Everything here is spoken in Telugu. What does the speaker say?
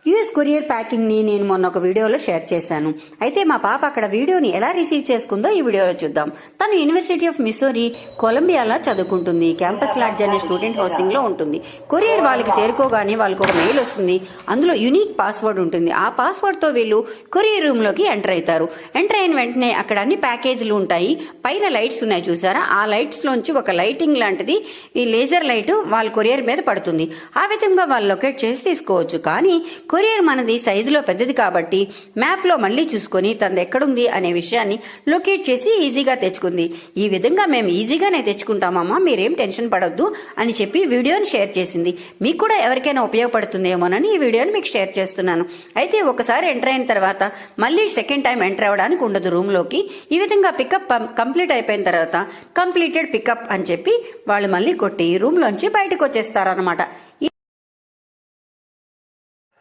యుఎస్ కొరియర్ ప్యాకింగ్ ని నేను మొన్న ఒక వీడియోలో షేర్ చేశాను. అయితే మా పాప అక్కడ వీడియోని ఎలా రిసీవ్ చేసుకుందో ఈ వీడియోలో చూద్దాం. తను యూనివర్సిటీ ఆఫ్ మిసోరీ కొలంబియాలో చదువుకుంటుంది. క్యాంపస్ లాడ్జ్ అనే స్టూడెంట్ హౌసింగ్ లో ఉంటుంది. కొరియర్ వాళ్ళకి చేరుకోగానే వాళ్ళకి ఒక మెయిల్ వస్తుంది. అందులో యూనిక్ పాస్వర్డ్ ఉంటుంది. ఆ పాస్వర్డ్ తో వీళ్ళు కొరియర్ రూమ్ లోకి ఎంటర్ అవుతారు. ఎంటర్ అయిన వెంటనే అక్కడ అన్ని ప్యాకేజీలు ఉంటాయి. పైన లైట్స్ ఉన్నాయి చూసారా, ఆ లైట్స్ లోంచి ఒక లైటింగ్ లాంటిది, ఈ లేజర్ లైట్ వాళ్ళ కొరియర్ మీద పడుతుంది. ఆ విధంగా వాళ్ళు లొకేట్ చేసి తీసుకోవచ్చు. కానీ కొరియర్ మనది సైజులో పెద్దది కాబట్టి మ్యాప్ లో మళ్లీ చూసుకొని తనది ఎక్కడుంది అనే విషయాన్ని లొకేట్ చేసి ఈజీగా తెచ్చుకుంది. ఈ విధంగా మేము ఈజీగానే తెచ్చుకుంటామమ్మా, మీరేం టెన్షన్ పడొద్దు అని చెప్పి వీడియోని షేర్ చేసింది. మీకు కూడా ఎవరికైనా ఉపయోగపడుతుందేమోనని ఈ వీడియోని మీకు షేర్ చేస్తున్నాను. అయితే ఒకసారి ఎంటర్ అయిన తర్వాత మళ్ళీ సెకండ్ టైం ఎంటర్ అవ్వడానికి ఉండదు రూమ్ లోకి. ఈ విధంగా పికప్ కంప్లీట్ అయిపోయిన తర్వాత కంప్లీటెడ్ పికప్ అని చెప్పి వాళ్ళు మళ్ళీ కొట్టి రూమ్ లోంచి బయటకు వచ్చేస్తారనమాట.